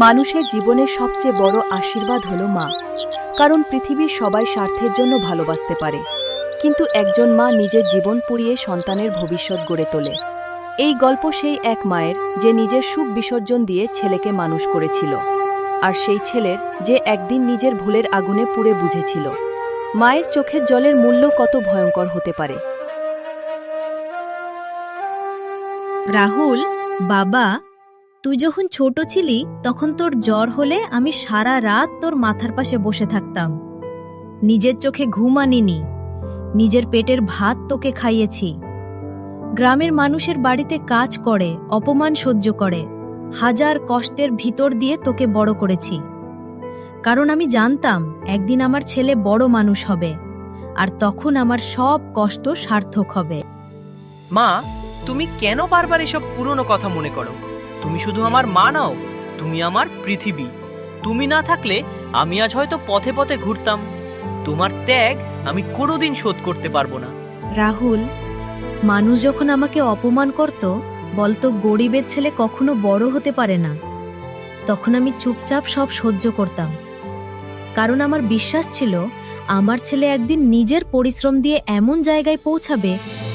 মানুষের জীবনের সবচেয়ে বড় আশীর্বাদ হলো মা। কারণ পৃথিবীর সবাই স্বার্থের জন্য ভালোবাসতে পারে, কিন্তু একজন মা নিজের জীবন পুড়িয়ে সন্তানের ভবিষ্যৎ গড়ে তোলে। এই গল্প সেই এক মায়ের যে নিজের সুখ বিসর্জন দিয়ে ছেলেকে মানুষ করেছিল, আর সেই ছেলের যে একদিন নিজের ভুলের আগুনে পুড়ে বুঝেছিল মায়ের চোখের জলের মূল্য কত ভয়ঙ্কর হতে পারে। রাহুল, বাবা, তুই যখন ছোট ছিলি তখন তোর জ্বর হলে আমি সারা রাত তোর মাথার পাশে বসে থাকতাম। নিজের চোখে ঘুম আনিনি, নিজের পেটের ভাত তোকে খাইয়েছি। গ্রামের মানুষের বাড়িতে কাজ করে, অপমান সহ্য করে, হাজার কষ্টের ভিতর দিয়ে তোকে বড় করেছি। কারণ আমি জানতাম একদিন আমার ছেলে বড় মানুষ হবে, আর তখন আমার সব কষ্ট সার্থক হবে। মা, তুমি কেন বারবার এসব পুরনো কথা মনে করো? তুমি শুধু আমার মা নাও, তুমি আমার পৃথিবী। তুমি না থাকলে আমি আজ হয়তো পথে পথে ঘুরতাম। তোমার ত্যাগ আমি কোনোদিন শোধ করতে পারবো না। রাহুল, মানুষ যখন আমাকে অপমান করত, বলতো গরিবের ছেলে কখনো বড় হতে পারে না, তখন আমি চুপচাপ সব সহ্য করতাম। কারণ আমার বিশ্বাস ছিল আমার ছেলে একদিন নিজের পরিশ্রম দিয়ে এমন জায়গায় পৌঁছাবে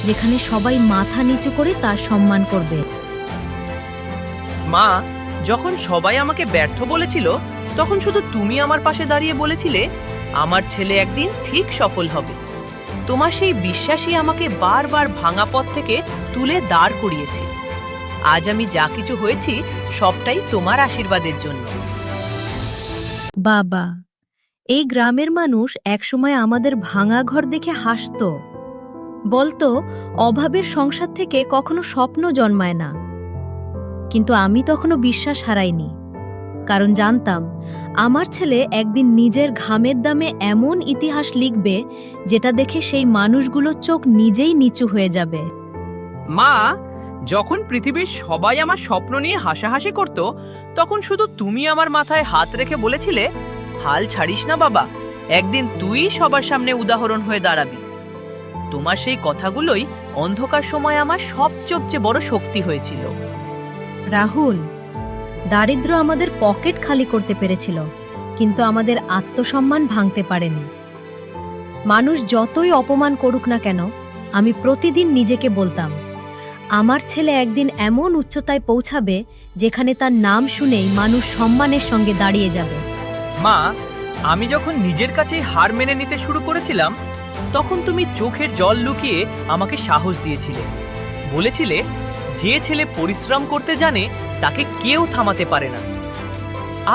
যেখানে সবাই মাথা নিচু করে তার সম্মান করবে। মা, যখন সবাই আমাকে ব্যর্থ বলেছিল, তখন শুধু তুমি আমার পাশে দাঁড়িয়ে বলেছিলে আমার ছেলে একদিন ঠিক সফল হবে। তোমার সেই বিশ্বাসই আমাকে বারবার ভাঙা পথ থেকে তুলে দাঁড় করিয়েছে। আজ আমি যা কিছু হয়েছি সবটাই তোমার আশীর্বাদের জন্য। বাবা, এই গ্রামের মানুষ একসময় আমাদের ভাঙা ঘর দেখে হাসতো, বলতো অভাবের সংসার থেকে কখনো স্বপ্ন জন্মায় না। কিন্তু আমি তখনো বিশ্বাস হারাইনি, কারণ জানতাম আমার ছেলে একদিন নিজের ঘামের দামে এমন ইতিহাস লিখবে যেটা দেখে সেই মানুষগুলোর চোখ নিজেই নিচু হয়ে যাবে। মা, যখন পৃথিবীর সবাই আমার স্বপ্ন নিয়ে হাসাহাসি করত, তখন শুধু তুমি আমার মাথায় হাত রেখে বলেছিলে, হাল ছাড়িস না বাবা, একদিন তুই সবার সামনে উদাহরণ হয়ে দাঁড়াবি। তোমার সেই কথাগুলোই অন্ধকার সময় আমার সবচেয়ে বড় শক্তি হয়েছিল। রাহুল, দারিদ্র্য আমাদের পকেট খালি করতে পেরেছিল, কিন্তু আমাদের আত্মসম্মান ভাঙতে পারেনি। মানুষ যতই অপমান করুক না কেন, আমি প্রতিদিন নিজেকে বলতাম আমার ছেলে একদিন এমন উচ্চতায় পৌঁছাবে যেখানে তার নাম শুনেই মানুষ সম্মানের সঙ্গে দাঁড়িয়ে যাবে। মা, আমি যখন নিজের কাছেই হার মেনে নিতে শুরু করেছিলাম, তখন তুমি চোখের জল লুকিয়ে আমাকে সাহস দিয়েছিলে। বলেছিলে যে ছেলে পরিশ্রম করতে জানে তাকে কেউ থামাতে পারে না।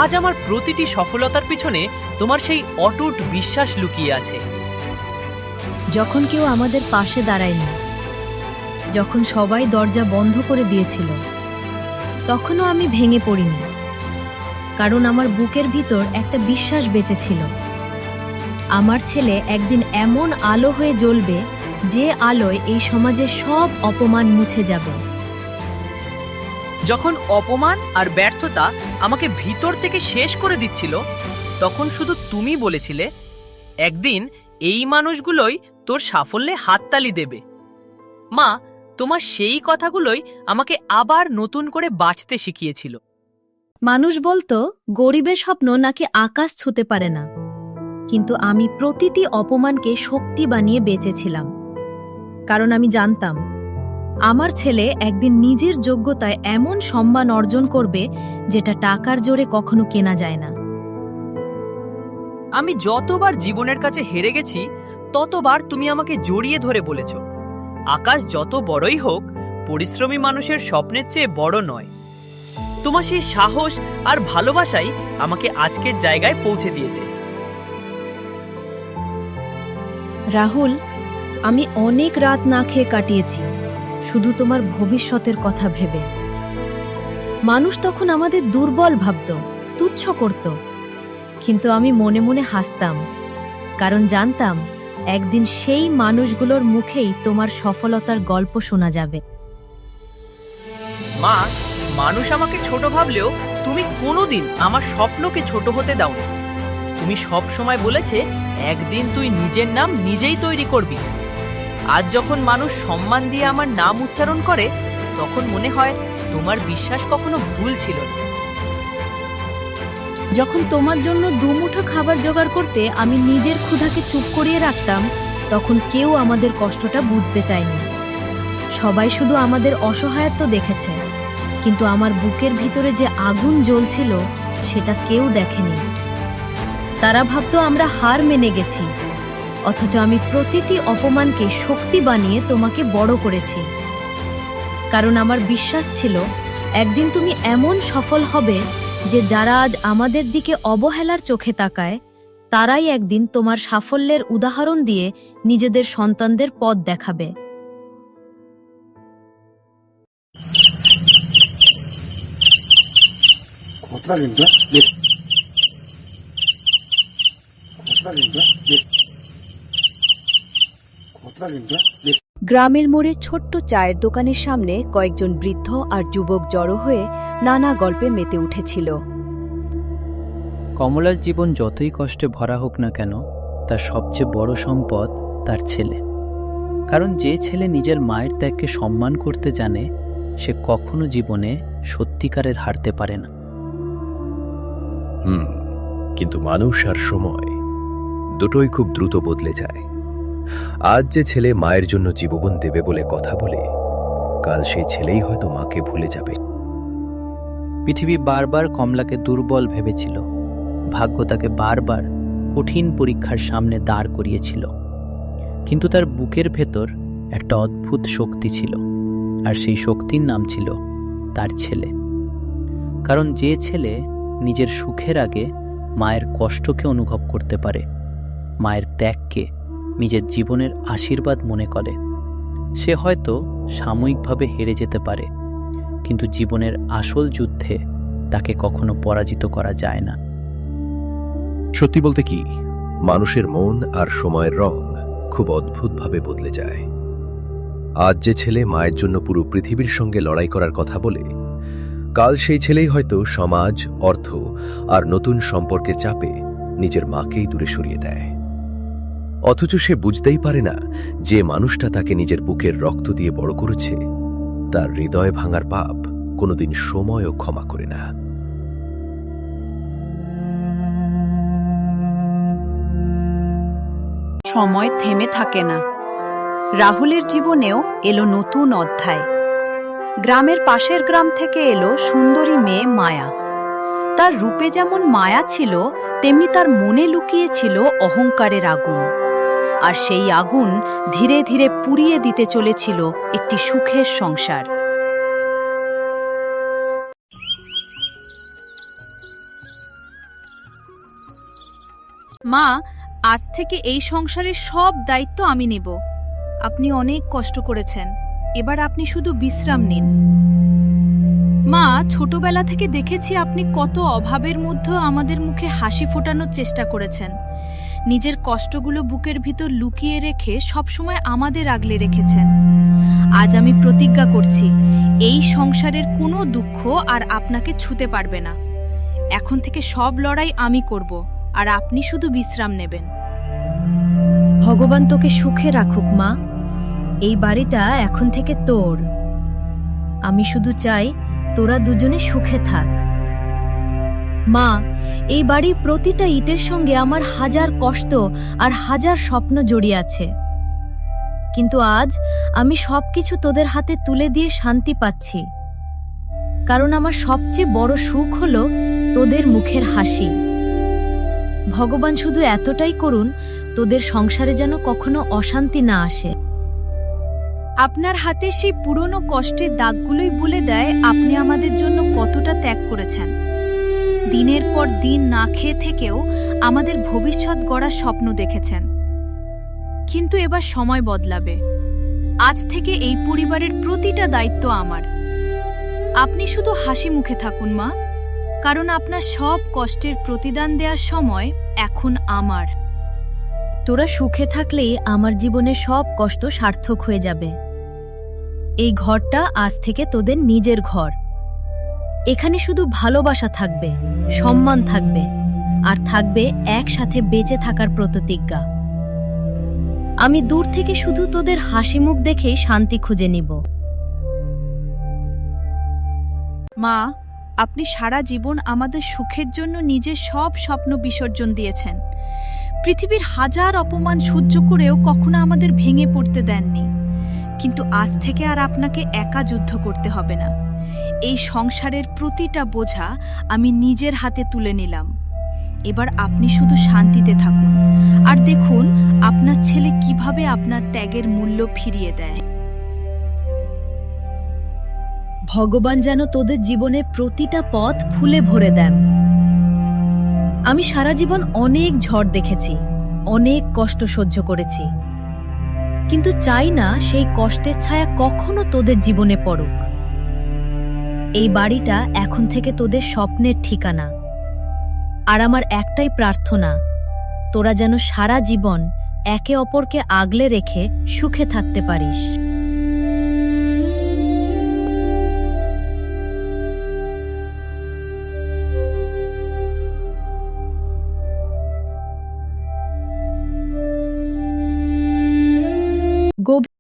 আজ আমার প্রতিটি সফলতার পিছনে তোমার সেই অটুট বিশ্বাস লুকিয়ে আছে। যখন কেউ আমাদের পাশে দাঁড়ায়নি, যখন সবাই দরজা বন্ধ করে দিয়েছিল, তখনও আমি ভেঙে পড়িনি। কারণ আমার বুকের ভিতর একটা বিশ্বাস বেঁচেছিল আমার ছেলে একদিন এমন আলো হয়ে জ্বলবে যে আলোয় এই সমাজের সব অপমান মুছে যাবে। যখন অপমান আর ব্যর্থতা আমাকে ভিতর থেকে শেষ করে দিচ্ছিল, তখন শুধু তুমি বলেছিলে একদিন এই মানুষগুলোই তোর সাফল্যে হাততালি দেবে। মা, তোমার সেই কথাগুলোই আমাকে আবার নতুন করে বাঁচতে শিখিয়েছিল। মানুষ বলতো গরিবের স্বপ্ন নাকি আকাশ ছুঁতে পারে না, কিন্তু আমি প্রতিটি অপমানকে শক্তি বানিয়ে বেঁচেছিলাম। কারণ আমি জানতাম আমার ছেলে একদিন নিজের যোগ্যতায় এমন সম্মান অর্জন করবে যেটা টাকার জোরে কখনো কেনা যায় না। আমি যতবার জীবনের কাছে হেরে গেছি, ততবার তুমি আমাকে জড়িয়ে ধরে বলেছ, আকাশ যত বড়ই হোক, পরিশ্রমী মানুষের স্বপ্নের চেয়ে বড় নয়। তোমার সেই সাহস আর ভালোবাসাই আমাকে আজকের জায়গায় পৌঁছে দিয়েছে। রাহুল, আমি অনেক রাত না খেয়ে কাটিয়েছি শুধু তোমার ভবিষ্যতের কথা ভেবে। মানুষ তখন আমাদের দুর্বল ভাবত, তুচ্ছ করত, কিন্তু আমি মনে মনে হাসতাম, কারণ জানতাম একদিন সেই মানুষগুলোর মুখেই তোমার সফলতার গল্প শোনা যাবে। মা, মানুষ আমাকে ছোট ভাবলেও তুমি কোনোদিন আমার স্বপ্নকে ছোট হতে দাওনি। তুমি সব সময় বলেছে একদিন তুই নিজের নাম নিজেই তৈরি করবি। আজ যখন মানুষ সম্মান দিয়ে আমার নাম উচ্চারণ করে, তখন মনে হয় তোমার বিশ্বাস কখনো ভুল ছিল না। যখন তোমার জন্য দুমুঠো খাবার জোগাড় করতে আমি নিজের ক্ষুধাকে চুপ করিয়ে রাখতাম, তখন কেউ আমাদের কষ্টটা বুঝতে চায়নি। সবাই শুধু আমাদের অসহায়ত্ব দেখেছে, কিন্তু আমার বুকের ভিতরে যে আগুন জ্বলছিল সেটা কেউ দেখেনি। তারা ভাবতো আমরা হার মেনে গেছি, অথচ আমি প্রতিটি অপমানকে শক্তি বানিয়ে তোমাকে বড় করেছি। কারণ আমার বিশ্বাস ছিল একদিন তুমি এমন সফল হবে যে যারা আজ আমাদের দিকে অবহেলার চোখে তাকায়, তারাই একদিন তোমার সাফল্যের উদাহরণ দিয়ে নিজেদের সন্তানদের পথ দেখাবে। গ্রামের মোড়ে ছোট্ট চায়ের দোকানের সামনে কয়েকজন বৃদ্ধ আর যুবক জড়ো হয়ে নানা গল্পে মেতে উঠেছিল। কমলার জীবন যতই কষ্টে ভরা হোক না কেন, তার সবচেয়ে বড় সম্পদ তার ছেলে। কারণ যে ছেলে নিজের মায়ের ত্যাগকে সম্মান করতে জানে, সে কখনো জীবনে সত্যিকারের হারতে পারে না। কিন্তু মানুষ আর সময় দুটোই খুব দ্রুত বদলে যায়। আজ যে ছেলে মায়ের জন্য জীবন দেবে বলে কথা বলে, কাল সেই ছেলেই হয়তো মাকে ভুলে যাবে। পৃথিবী বারবার কমলাকে দুর্বল ভেবেছিল, ভাগ্য তাকে বারবার কঠিন পরীক্ষার সামনে দাঁড় করিয়েছিল। কিন্তু তার বুকের ভেতর একটা অদ্ভুত শক্তি ছিল, আর সেই শক্তির নাম ছিল তার ছেলে। কারণ যে ছেলে নিজের সুখের আগে মায়ের কষ্টকে অনুভব করতে পারে, মায়ের ত্যাগকে নিজের জীবনের আশীর্বাদ মনে করে, সে হয়তো সাময়িকভাবে হেরে যেতে পারে, কিন্তু জীবনের আসল যুদ্ধে তাকে কখনো পরাজিত করা যায় না। সত্যি বলতে কি, মানুষের মন আর সময়ের রং খুব অদ্ভুতভাবে বদলে যায়। আজ যে ছেলে মায়ের জন্য পুরো পৃথিবীর সঙ্গে লড়াই করার কথা বলে, কাল সেই ছেলেই হয়তো সমাজ, অর্থ আর নতুন সম্পর্কের চাপে নিজের মাকেই দূরে সরিয়ে দেয়। অথচ সে বুঝতেই পারে না যে মানুষটা তাকে নিজের বুকের রক্ত দিয়ে বড় করেছে, তার হৃদয় ভাঙার পাপ কোনোদিন সময়ও ক্ষমা করে না। সময় থেমে থাকে না। রাহুলের জীবনেও এলো নতুন অধ্যায়। গ্রামের পাশের গ্রাম থেকে এলো সুন্দরী মেয়ে মায়া। তার রূপে যেমন মায়া ছিল, তেমনি তার মনে লুকিয়ে ছিল অহংকারের আগুন। আর সেই আগুন ধীরে ধীরে পুড়িয়ে দিতে চলেছিল একটি সুখের সংসার। মা, আজ থেকে এই সংসারের সব দায়িত্ব আমি নেব। আপনি অনেক কষ্ট করেছেন, এবার আপনি শুধু বিশ্রাম নিন। মা, ছোটবেলা থেকে দেখেছি আপনি কত অভাবের মধ্যেও আমাদের মুখে হাসি ফোটানোর চেষ্টা করেছেন। নিজের কষ্টগুলো বুকের ভিতর লুকিয়ে রেখে সবসময় আমাদের আগলে রেখেছেন। আজ আমি প্রতিজ্ঞা করছি, এই সংসারের কোনো দুঃখ আর আপনাকে ছুঁতে পারবে না। এখন থেকে সব লড়াই আমি করব, আর আপনি শুধু বিশ্রাম নেবেন। ভগবান তোকে সুখে রাখুক মা। এই বাড়িটা এখন থেকে তোর। আমি শুধু চাই তোরা দুজনে সুখে থাক। মা, এই বাড়ির প্রতিটা ইটের সঙ্গে আমার হাজার কষ্ট আর হাজার স্বপ্ন জড়িয়ে আছে। কিন্তু আজ আমি সবকিছু তোদের হাতে তুলে দিয়ে শান্তি পাচ্ছি। কারণ আমার সবচেয়ে বড় সুখ হলো তোদের মুখের হাসি। ভগবান শুধু এতটাই করুন, তোদের সংসারে যেন কখনো অশান্তি না আসে। আপনার হাতে সেই পুরনো কষ্টের দাগগুলোই বলে দেয় আপনি আমাদের জন্য কতটা ত্যাগ করেছেন। দিনের পর দিন না খেয়ে থেকেও আমাদের ভবিষ্যৎ গড়ার স্বপ্ন দেখেছেন। কিন্তু এবার সময় বদলাবে। আজ থেকে এই পরিবারের প্রতিটা দায়িত্ব আমার। আপনি শুধু হাসি মুখে থাকুন মা, কারণ আপনার সব কষ্টের প্রতিদান দেওয়ার সময় এখন আমার। তোরা সুখে থাকলেই আমার জীবনের সব কষ্ট সার্থক হয়ে যাবে। এই ঘরটা আজ থেকে তোদের নিজের ঘর। এখানে শুধু ভালোবাসা থাকবে, সম্মান থাকবে, আর থাকবে একসাথে বেঁচে থাকার প্রতিজ্ঞা। আমি দূর থেকে শুধু তোদের হাসি মুখ দেখেই শান্তি খুঁজে নিব। মা, আপনি সারা জীবন আমাদের সুখের জন্য নিজের সব স্বপ্ন বিসর্জন দিয়েছেন। পৃথিবীর হাজার অপমান সহ্য করেও কখনো আমাদের ভেঙে পড়তে দেননি। কিন্তু আজ থেকে আর আপনাকে একা যুদ্ধ করতে হবে না। এই সংসারের প্রতিটা বোঝা আমি নিজের হাতে তুলে নিলাম। এবার আপনি শুধু শান্তিতে থাকুন আর দেখুন আপনার ছেলে কিভাবে আপনার ত্যাগের মূল্য ফিরিয়ে দেয়। ভগবান যেন তোদের জীবনে প্রতিটা পথ ফুলে ভরে দেন। আমি সারা জীবন অনেক ঝড় দেখেছি, অনেক কষ্ট সহ্য করেছি, কিন্তু চাই না সেই কষ্টের ছায়া কখনো তোদের জীবনে পড়ুক। এই বাড়িটা এখন থেকে তোদের স্বপ্নের ঠিকানা। আর আমার একটাই প্রার্থনা, তোরা যেন সারা জীবন একে অপরকে আগলে রেখে সুখে থাকতে পারিস। গভীর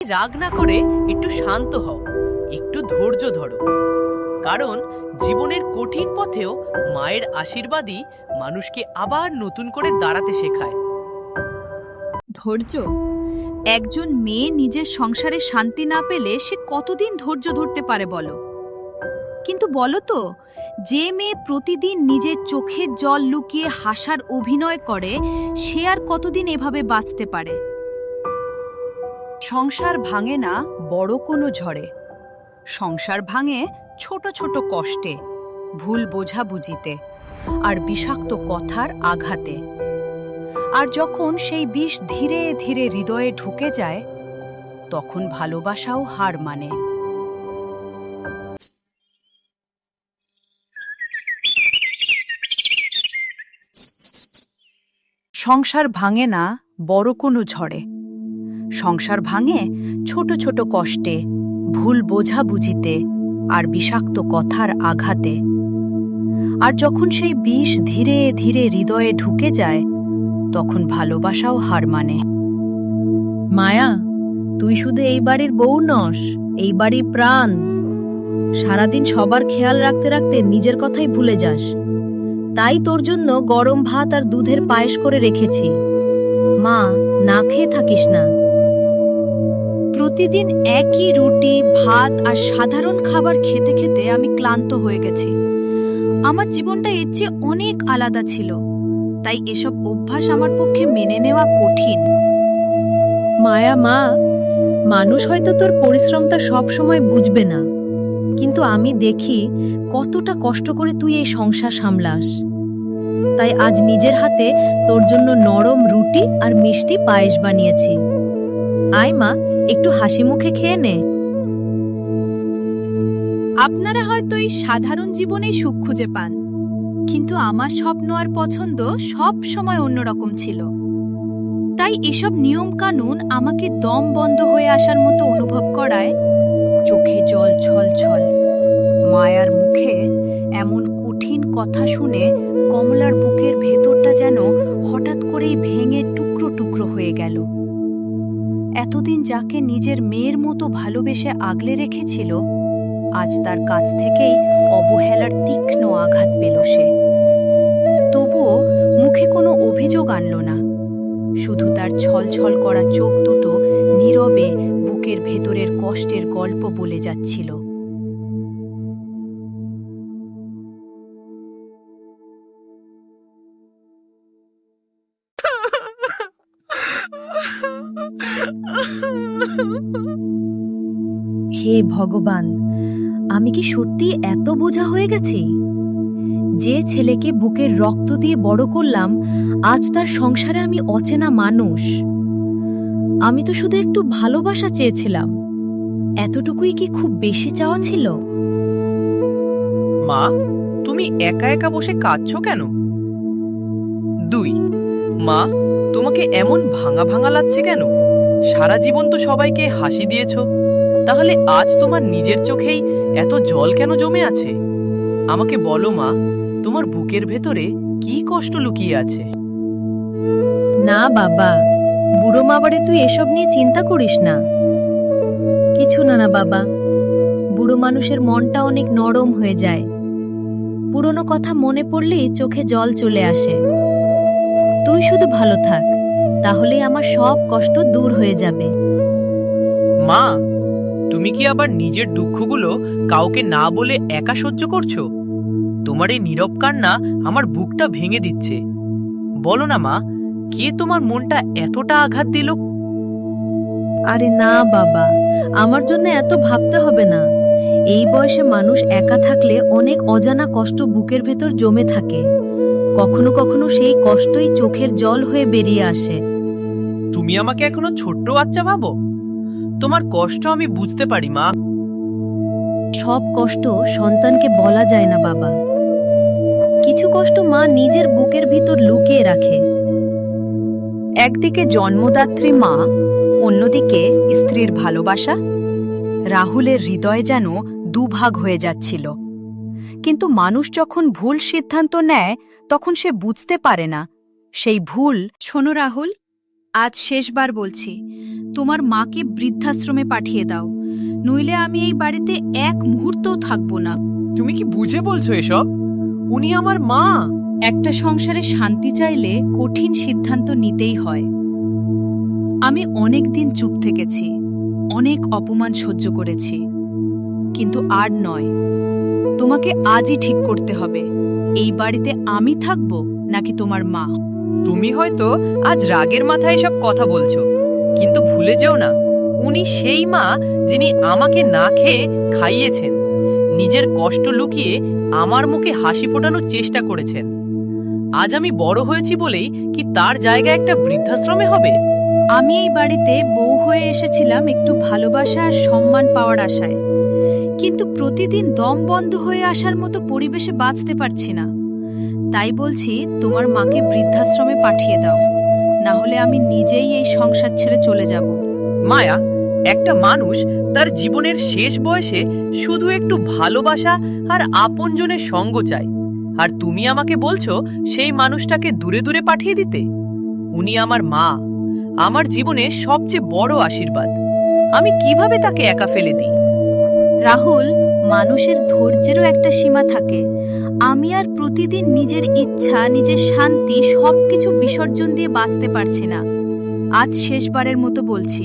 রাগ না করে একটু শান্ত হও, একটু ধৈর্য ধরো। কারণ জীবনের কঠিন পথেও মায়ের আশীর্বাদই মানুষকে আবার নতুন করে দাঁড়াতে শেখায়। ধৈর্য? একজন মেয়ে নিজের সংসারে শান্তি না পেলে সে কতদিন ধৈর্য ধরতে পারে বলো? কিন্তু বলো তো, যে মেয়ে প্রতিদিন নিজের চোখের জল লুকিয়ে হাসার অভিনয় করে সে আর কতদিন এভাবে বাঁচতে পারে? সংসার ভাঙে না বড় কোনো ঝড়ে, সংসার ভাঙে ছোট ছোট কষ্টে, ভুল বোঝাবুঝিতে আর বিষাক্ত কথার আঘাতে। আর যখন সেই বিষ ধীরে ধীরে হৃদয়ে ঢুকে যায় তখন ভালোবাসাও হার মানে। সংসার ভাঙে না বড় কোনো ঝড়ে, সংসার ভাঙে ছোট ছোট কষ্টে, ভুল বোঝাবুঝিতে আর বিষাক্ত কথার আঘাতে। আর যখন সেই বিষ ধীরে ধীরে হৃদয়ে ঢুকে যায় তখন ভালোবাসাও হার মানে। মায়া, তুই শুধু এই বাড়ির বউ নস, এই বাড়ির প্রাণ। সারাদিন সবার খেয়াল রাখতে রাখতে নিজের কথাই ভুলে যাস। তাই তোর জন্য গরম ভাত আর দুধের পায়েস করে রেখেছি। মা, না খেয়ে থাকিস না। প্রতিদিন একই রুটি ভাত আর সাধারণ খাবার খেতে খেতে আমি ক্লান্ত হয়ে গেছি। আমার জীবনটা এর চেয়ে অনেক আলাদা ছিল, তাই এসব অভ্যাস আমার পক্ষে মেনে নেওয়া কঠিন। মায়া মা, মানুষ হয়তো তোর পরিশ্রমটা সব সময় বুঝবে না, কিন্তু আমি দেখি কতটা কষ্ট করে তুই এই সংসার সামলাস। তাই আজ নিজের হাতে তোর জন্য নরম রুটি আর মিষ্টি পায়েস বানিয়েছি। আয় মা, একটু হাসি মুখে খেয়ে নে। আপনারা হয়তো এই সাধারণ জীবনেই সুখ খুঁজে পান, কিন্তু আমার স্বপ্ন আর পছন্দ সব সময় অন্যরকম ছিল। তাই এসব নিয়ম কানুন আমাকে দম বন্ধ হয়ে আসার মতো অনুভব করায়। চোখে জল ছল ছল। মায়ার মুখে এমন কঠিন কথা শুনে কমলার বুকের ভেতরটা যেন হঠাৎ করেই ভেঙে টুকরো টুকরো হয়ে গেল। এতদিন যাকে নিজের মেয়ের মতো ভালোবেসে আগলে রেখেছিল, আজ তার কাছ থেকেই অবহেলার তীক্ষ্ণ আঘাত পেল সে। তবুও মুখে কোনো অভিযোগ আনল না, শুধু তার ছলছল করা চোখ দুটো নীরবে বুকের ভেতরের কষ্টের গল্প বলে যাচ্ছিল। হে ভগবান, আমি কি সত্যি এত বোঝা হয়ে গেছি? যে ছেলেকে বুকের রক্ত দিয়ে বড় করলাম, আজ তার সংসারে আমি অচেনা মানুষ। আমি তো শুধু একটু ভালোবাসা চেয়েছিলাম। এতটুকুই কি খুব বেশি চাওয়া ছিল? মা, তুমি একা একা বসে কাঁদছো কেন? 2 মা, তোমাকে এমন ভাঙা ভাঙা লাগছে কেন? সারা জীবন তো সবাইকে হাসি দিয়েছো, তাহলে আজ তোমার নিজের চোখেই এত জল কেন জমে আছে? আমাকে বলো মা, তোমার বুকের ভেতরে কি কষ্ট লুকিয়ে আছে? না বাবা, বুড়ো মা বাড়ি তুই এসব নিয়ে চিন্তা করিস না। কিছু না না বাবা, বুড়ো মানুষের মনটা অনেক নরম হয়ে যায়। পুরনো কথা মনে পড়লেই চোখে জল চলে আসে। তুই শুধু ভালো থাক, তাহলেই আমার সব কষ্ট দূর হয়ে যাবে। মা, তুমি কি আবার নিজের দুঃখগুলো কাউকে না বলে একা সহ্য করছো? তোমার এই নীরব কান্না আমার বুকটা ভেঙে দিচ্ছে। বলো না মা, কে তোমার মনটা এতটা আঘাত দিল? আরে না বাবা, আমার জন্য এত ভাবতে হবে না। এই বয়সে মানুষ একা থাকলে অনেক অজানা কষ্ট বুকের ভেতর জমে থাকে। কখনো কখনো সেই কষ্টই চোখের জল হয়ে বেরিয়ে আসে। তুমি আমাকে এখনো ছোট্ট বাচ্চা ভাবো? তোমার কষ্ট আমি বুঝতে পারি মা। সব কষ্ট সন্তানকে বলা যায় না বাবা। কিছু কষ্ট মা নিজের বুকের ভিতর লুকিয়ে রাখে। একদিকে জন্মদাত্রী মা, অন্যদিকে স্ত্রীর ভালোবাসা। রাহুলের হৃদয় যেন দুভাগ হয়ে যাচ্ছিল। কিন্তু মানুষ যখন ভুল সিদ্ধান্ত নেয়, তখন সে বুঝতে পারে না সেই ভুল। শোনো রাহুল, আজ শেষবার বলছি, তোমার মাকে বৃদ্ধাশ্রমে পাঠিয়ে দাও, নইলে আমি এই বাড়িতে এক মুহূর্তও থাকবো না। তুমি কি বুঝে বলছো এসব? উনি আমার মা। একটা সংসারে শান্তি চাইলে কঠিন সিদ্ধান্ত নিতেই হয়। আমি অনেক দিন চুপ থেকেছি, অনেক অপমান সহ্য করেছি, কিন্তু আর নয়। তোমাকে আজই ঠিক করতে হবে, এই বাড়িতে আমি থাকবো নাকি তোমার মা। তুমি হয়তো আজ রাগের মাথায় এসব কথা বলছো, কিন্তু ভুলে যেও না, উনি সেই মা যিনি আমাকে না খেয়ে খাইয়েছেন, নিজের কষ্ট লুকিয়ে আমার মুখে হাসি ফোটানোর চেষ্টা করেছেন। আজ আমি বড় হয়েছি বলেই কি তার জায়গায় একটা বৃদ্ধাশ্রমে হবে? আমি এই বাড়িতে বউ হয়ে এসেছিলাম একটু ভালোবাসা আর সম্মান পাওয়ার আশায়, কিন্তু প্রতিদিন দম বন্ধ হয়ে আসার মতো পরিবেশে বাঁচতে পারছি না। তাই বলছি, তোমার মাকে বৃদ্ধাশ্রমে পাঠিয়ে দাও, না হলে আমি নিজেই এই সংসার ছেড়ে চলে যাব। মায়া, একটা মানুষ তার জীবনের শেষ বয়সে শুধু একটু ভালোবাসা আর আপনজনের সঙ্গ চায়, আর তুমি আমাকে বলছো সেই মানুষটাকে দূরে দূরে পাঠিয়ে দিতে? উনি আমার মা, আমার জীবনে সবচেয়ে বড় আশীর্বাদ। আমি কিভাবে তাকে একা ফেলে দিই? রাহুল, মানুষের ধৈর্যেরও একটা সীমা থাকে। আমি আর প্রতিদিন নিজের ইচ্ছা, নিজের শান্তি সবকিছু বিসর্জন দিয়ে বাঁচতে পারছি না। আজ শেষবারের মতো বলছি,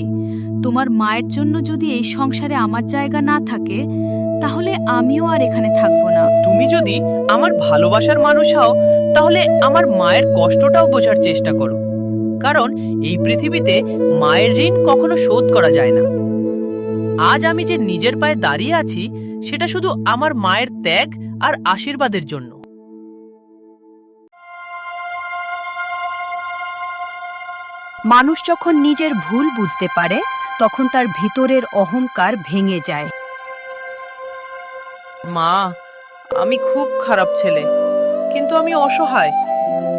তোমার মায়ের জন্য যদি এই সংসারে আমার জায়গা না থাকে, তাহলে আমিও আর এখানে থাকবো না। তুমি যদি আমার ভালোবাসার মানুষ হও, তাহলে আমার মায়ের কষ্টটাও বোঝার চেষ্টা করো, কারণ এই পৃথিবীতে মায়ের ঋণ কখনো শোধ করা যায় না। আজ আমি যে নিজের পায়ে দাঁড়িয়ে আছি, সেটা শুধু আমার মায়ের ত্যাগ আর আশীর্বাদের জন্য। মানুষ যখন নিজের ভুল বুঝতে পারে, তখন তার ভিতরের অহংকার ভেঙে যায়। মা, আমি খুব খারাপ ছেলে, কিন্তু আমি অসহায়।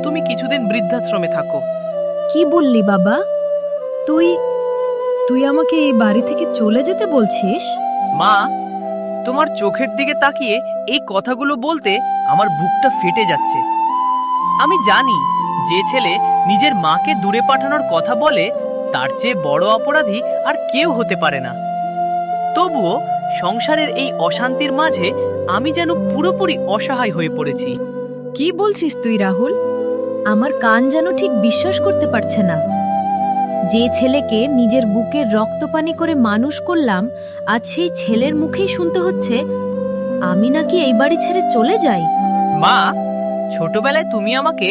তুমি কিছুদিন বৃদ্ধাশ্রমে থাকো। কি বললি বাবা? তুই তুই আমাকে এই বাড়ি থেকে চলে যেতে বলছিস? মা, তোমার চোখের দিকে তাকিয়ে এই কথাগুলো বলতে আমার বুকটা ফেটে যাচ্ছে। আমি জানি যে ছেলে নিজের মাকে দূরে পাঠানোর কথা বলে তার চেয়ে বড় অপরাধী আর কেউ হতে পারে না। তবুও সংসারের এই অশান্তির মাঝে আমি যেন পুরোপুরি অসহায় হয়ে পড়েছি। কি বলছিস তুই রাহুল? আমার কান যেন ঠিক বিশ্বাস করতে পারছে না। যে ছেলেকে নিজের বুকের রক্তপানি করে মানুষ করলাম, আজ সেই ছেলের মুখেই শুনতে হচ্ছে আমি নাকি এই বাড়ি ছেড়ে চলে যাই। মা, ছোটবেলায় তুমি আমাকে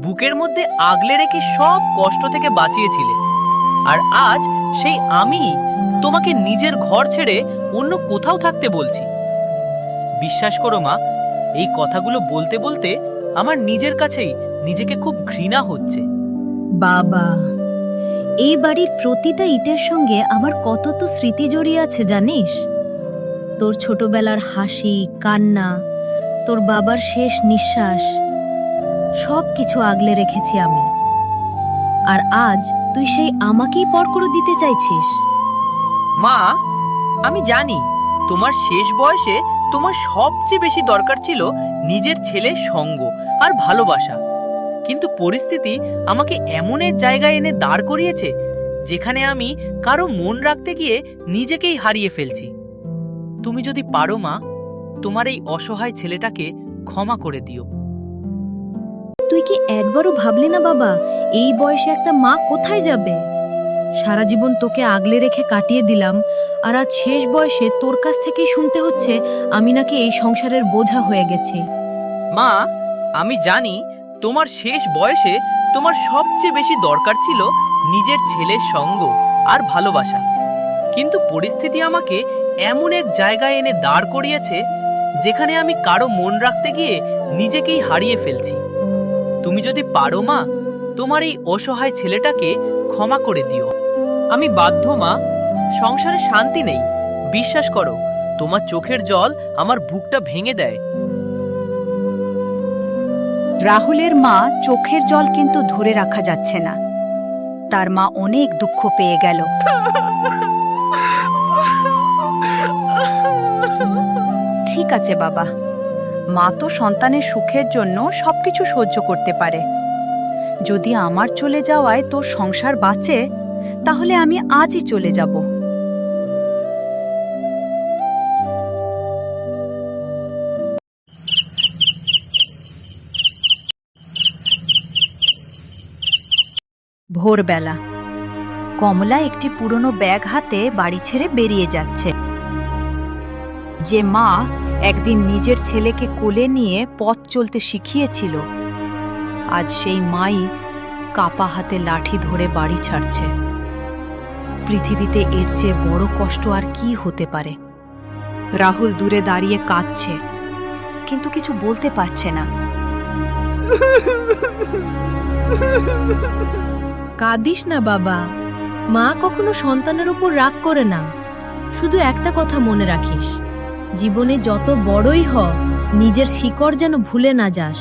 বুকের মধ্যে আগলে রেখে সব কষ্ট থেকে বাঁচিয়েছিলে, আর আজ সেই আমি তোমাকে নিজের ঘর ছেড়ে অন্য কোথাও থাকতে বলছি। বিশ্বাস করো মা, এই কথাগুলো বলতে বলতে আমার নিজের কাছেই নিজেকে খুব ঘৃণা হচ্ছে। বাবা, এই বাড়ির প্রতিটা ইটের সঙ্গে আমার কত তো স্মৃতি জড়িয়ে আছে জানিস? তোর ছোটবেলার হাসি, কান্না, তোর বাবার শেষ নিঃশ্বাস, সব কিছু আগলে রেখেছি আমি। আর আজ তুই সেই আমাকেই পর করে দিতে চাইছিস? মা, আমি জানি তোমার শেষ বয়সে তোমার সবচেয়ে বেশি দরকার ছিল নিজের ছেলের সঙ্গ আর ভালোবাসা, কিন্তু পরিস্থিতি আমাকে এমন এক জায়গায় এনে দাঁড় করিয়েছে যেখানে আমি কারো মন রাখতে গিয়ে নিজেকেই হারিয়ে ফেলছি। তুমি যদি পারো মা, তোমার এই অসহায় ছেলেটাকে ক্ষমা করে দিও। তুই কি একবারও ভাবলি না বাবা, এই বয়সে একটা মা কোথায় যাবে? সারা জীবন তোকে আগলে রেখে কাটিয়ে দিলাম, আর আজ শেষ বয়সে তোর কাছ থেকেই শুনতে হচ্ছে আমি নাকি এই সংসারের বোঝা হয়ে গেছি। মা, আমি জানি তোমার শেষ বয়সে তোমার সবচেয়ে বেশি দরকার ছিল নিজের ছেলের সঙ্গ আর ভালোবাসা, কিন্তু পরিস্থিতি আমাকে এমন এক জায়গায় এনে দাঁড় করিয়েছে যেখানে আমি কারো মন রাখতে গিয়ে নিজেকেই হারিয়ে ফেলছি। তুমি যদি পারো মা, তোমার এই অসহায় ছেলেটাকে ক্ষমা করে দিও। আমি বাধ্য মা, সংসারে শান্তি নেই। বিশ্বাস করো, তোমার চোখের জল আমার বুকটা ভেঙে দেয়। রাহুলের মা চোখের জল কিন্তু ধরে রাখা যাচ্ছে না। তার মা অনেক দুঃখ পেয়ে গেল। ঠিক আছে বাবা, মা তো সন্তানের সুখের জন্য সবকিছু সহ্য করতে পারে। যদি আমার চলে যাওয়ায় তোর সংসার বাঁচে, তাহলে আমি আজই চলে যাব। ভোরবেলা কমলা একটি পুরনো ব্যাগ হাতে বাড়ি ছেড়ে বেরিয়ে যাচ্ছে। যে মা একদিন নিজের ছেলেকে কোলে নিয়ে পথ চলতে শিখিয়েছিল, আজ সেই মাই কাপা হাতে লাঠি ধরে বাড়ি ছাড়ছে। পৃথিবীতে এর চেয়ে বড় কষ্ট আর কি হতে পারে? রাহুল দূরে দাঁড়িয়ে কাঁদছে, কিন্তু কিছু বলতে পারছে না। কাঁদিস না বাবা, মা কখনো সন্তানের উপর রাগ করে না। শুধু একটা কথা মনে রাখিস, জীবনে যত বড়ই হ, নিজের শিকড় যেন ভুলে না যাস।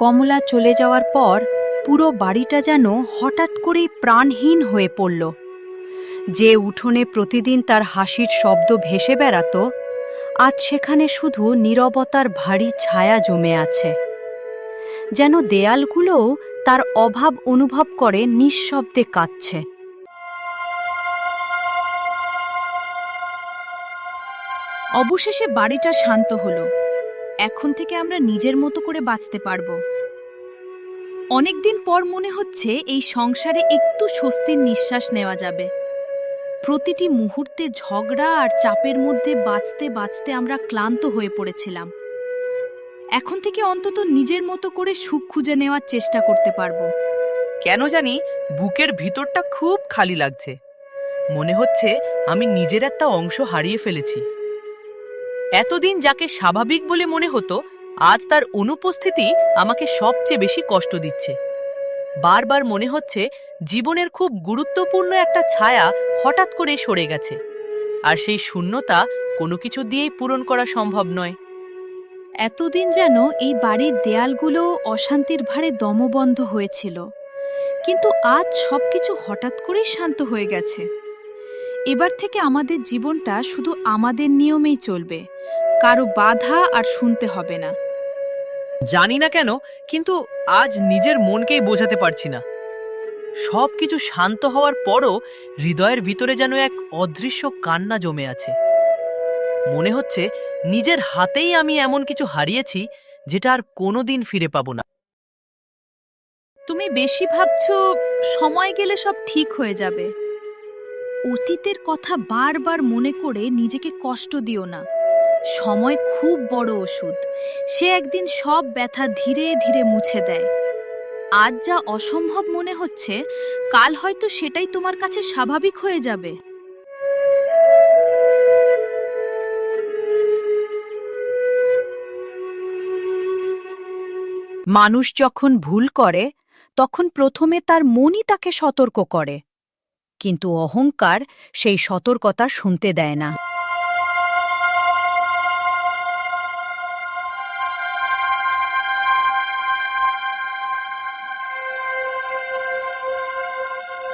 কমলা চলে যাওয়ার পর পুরো বাড়িটা যেন হঠাৎ করেই প্রাণহীন হয়ে পড়ল। যে উঠোনে প্রতিদিন তার হাসির শব্দ ভেসে বেড়াতো, আজ সেখানে শুধু নীরবতার ভারী ছায়া জমে আছে। যেন দেয়ালগুলোও তার অভাব অনুভব করে নিঃশব্দে কাঁদছে। অবশেষে বাড়িটা শান্ত হলো। এখন থেকে আমরা নিজের মতো করে বাঁচতে পারবো। অনেকদিন পর মনে হচ্ছে এই সংসারে একটু স্বস্তির নিঃশ্বাস নেওয়া যাবে। প্রতিটি মুহূর্তে ঝগড়া আর চাপের মধ্যে বাঁচতে বাঁচতে আমরা ক্লান্ত হয়ে পড়েছিলাম। এখন থেকে অন্তত নিজের মতো করে সুখ খুঁজে নেওয়ার চেষ্টা করতে পারবো। কেন জানি বুকের ভিতরটা খুব খালি লাগছে। মনে হচ্ছে আমি নিজের একটা অংশ হারিয়ে ফেলেছি। এতদিন যাকে স্বাভাবিক বলে মনে হতো, আজ তার অনুপস্থিতি আমাকে সবচেয়ে বেশি কষ্ট দিচ্ছে। বারবার মনে হচ্ছে জীবনের খুব গুরুত্বপূর্ণ একটা ছায়া হঠাৎ করে সরে গেছে, আর সেই শূন্যতা কোনো কিছু দিয়েই পূরণ করা সম্ভব নয়। এতদিন যেন এই বাড়ির দেয়ালগুলো অশান্তির ভারে দমবন্ধ হয়েছিল, কিন্তু আজ সবকিছু হঠাৎ করেই শান্ত হয়ে গেছে। এবার থেকে আমাদের জীবনটা শুধু আমাদের নিয়মেই চলবে, কারো বাধা আর শুনতে হবে না। জানি না কেন, কিন্তু আজ নিজের মনকেই বোঝাতে পারছি না। সবকিছু শান্ত হওয়ার পরও হৃদয়ের ভিতরে যেন এক অদৃশ্য কান্না জমে আছে। মনে হচ্ছে নিজের হাতেই আমি এমন কিছু হারিয়েছি যেটা আর কোনোদিন ফিরে পাবো না। তুমি বেশি ভাবছো সময় গেলে সব ঠিক হয়ে যাবে। অতীতের কথা বারবার মনে করে নিজেকে কষ্ট দিও না। সময় খুব বড় ওষুধ, সে একদিন সব ব্যথা ধীরে ধীরে মুছে দেয়। আজ যা অসম্ভব মনে হচ্ছে, কাল হয়তো সেটাই তোমার কাছে স্বাভাবিক হয়ে যাবে। মানুষ যখন ভুল করে তখন প্রথমে তার মনই তাকে সতর্ক করে, কিন্তু অহংকার সেই সতর্কতা শুনতে দেয় না।